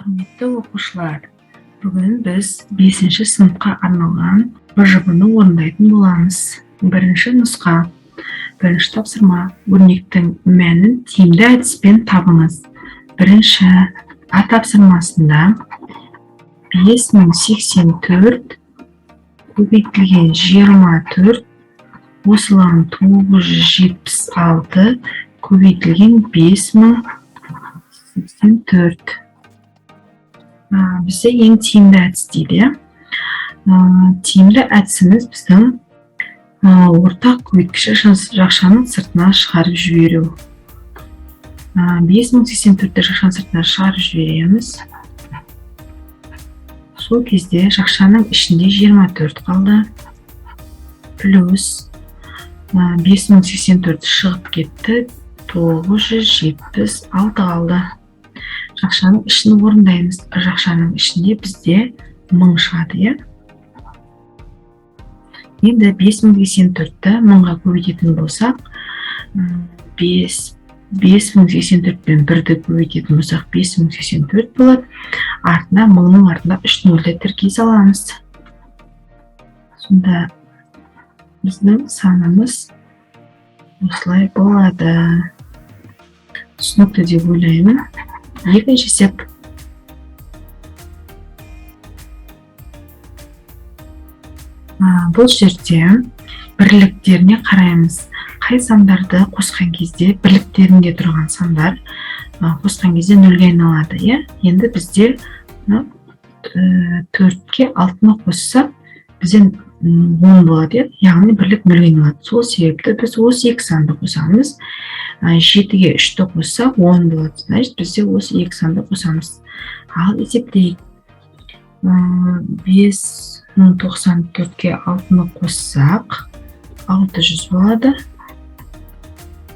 Құрметті оқушылар, бүгін біз 5-ші сыныпқа арналған БЖБ-ны орындайтын боламыз. Бірінші нұсқа, бірінші тапсырма, өрнектің мәнін тиімді әдіспен табыңыз. Бірінші А тапсырмасында 5084 көбейтілген 24 осылған 976 көбейтілген 5084. Бізде ең тиімді әдіс дейді. Тиімді әдісіміз біздің ортақ көбейткіші жақшаның сыртына шығарып жіберу. 5084-ті жақшаның сыртына шығарып жібереміз. Сол кезде жақшаның ішінде 24 қалды. Плюс 5084 шығып кетті, 976 қалды. Жақшаның ішін орындаймыз. Жақшаның ішінде бізде 1000 шығады. Енді 5084-ті 1000-ға көбейтетін болсақ, 5084 пен 1-ді көбейтетін болсақ, 5084 болады. Артына 1000-ның артына 3 нөлді тіркей саламыз. Сонда біздің санымыз осылай болады. Түсінікті деп ойлаймын. Екінші есеп. Бұл жерде бірліктеріне қараймыз. Қай сандарды қосқан кезде бірліктерінде тұрған сандар қосқан кезде нөлге айналады. Енді бізде 4-ке 6-ны қосса, бізден 10 болады. Яғни бірлік нөлге айналады. Сол себепті біз осы 2 санды қосамыз. 7-ге 3-ті қоссақ 10 болады. Значит, бізде осы 2 санды қосамыз. Ал есептейік. 5094-ке 6-ны қоссақ 600 болады.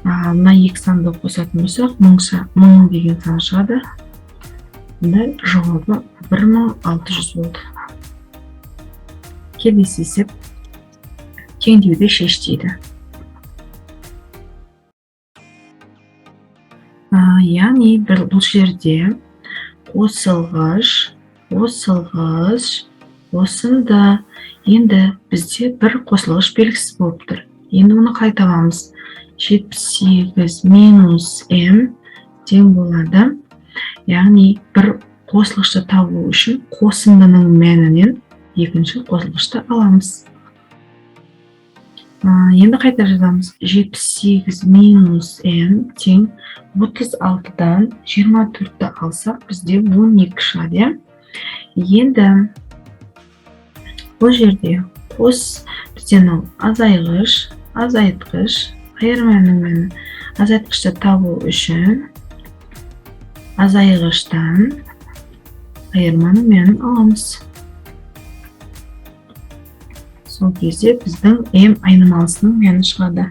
Мына 2 санды қосатын болсақ, 1000 деген сан шығады. Жауабы 1600 болды. Келесі есеп теңдеуді шеш дейді. Яғни бұл жерде қосылғыш осында. Енді бізде бір қосылғыш белгісіз болып тұр. Енді оны қалай табамыз? 78 минус m тең болады. Яғни бір қосылғышты табу үшін қосындының мәнінен екінші қосылғышты аламыз. Енді қайта жазамыз. 78 минус m тең 36-дан 24-ті алсақ, бізде 12 шығады. Енді бұл жерде бізден азайғыш, азайтқыш, айырманың мәні. Азайтқышты табу үшін азайғыштан айырманың мәнін аламыз. Сол кезде біздің m айнымалысының мәні шығады.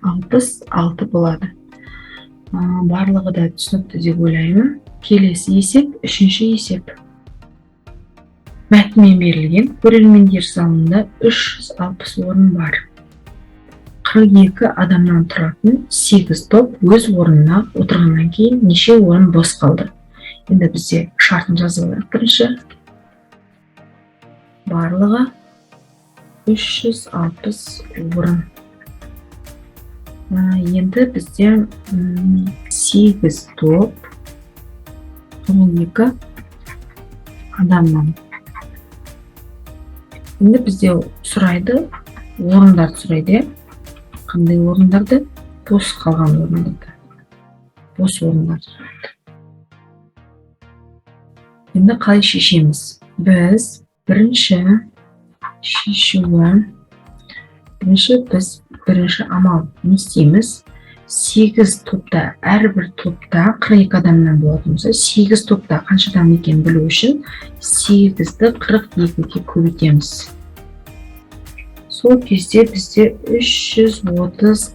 66 болады. Барлығы да түсінікті деп ойлаймын. Келесі есеп, үшінші есеп. Мәтінмен берілген көрермендер залында 360 орын бар. 42 адамнан тұратын 8 топ өз орнына отырғаннан кейін неше орын бос қалды. Енді бізде шартын жазып алайық. Бірінші барлығы 360 орын. Енді бізде 8 топ 42 адамнан. Енді бізде сұрайды, орындарды сұрайды. Қандай орындарды? Бос қалған орындарды. Бос орындарды сұрайды. Енді қалай шешеміз? Біз бірінші амал не істейміз? 8 топта, әрбір топта 42 адамнан болатын болса, 8 топта қаншадан екен білу үшін 8-ді 42-ге көбейтеміз. Сол кезде бізде 336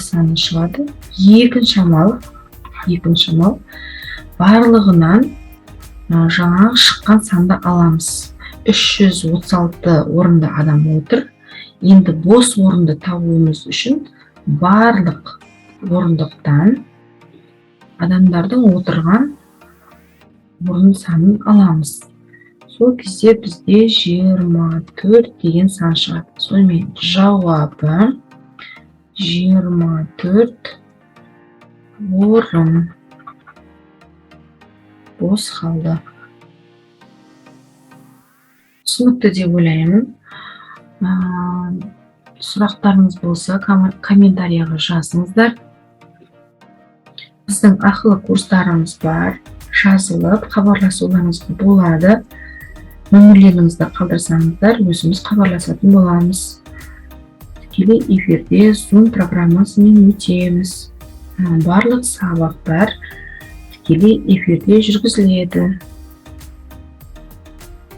саны шығады. Екінші амал барлығынан жаңағы шыққан санды аламыз. 336 орында адам отыр. Енді бос орынды табуымыз үшін барлық орындықтан адамдардың отырған орын санын аламыз. Сол кезде бізде 24 деген сан шығады. Сонымен жауабы 24 орын бос қалды. Түсінікті деп ойлаймын. Сұрақтарыңыз болса, комментарияға жазыңыздар. Біздің ақылы курстарымыз бар. Жазылып, хабарласуларыңызға болады. Нөмірлеріңізді қалдырсаңыздар, өзіміз хабарласатын боламыз. Тікелей эфирде Zoom программасымен өтеміз. Барлық сабақтар тікелей эфирде жүргізіледі.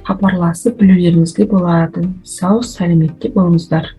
Хабарласып білулеріңізге болады. Сау, сәлеметте болыңыздар.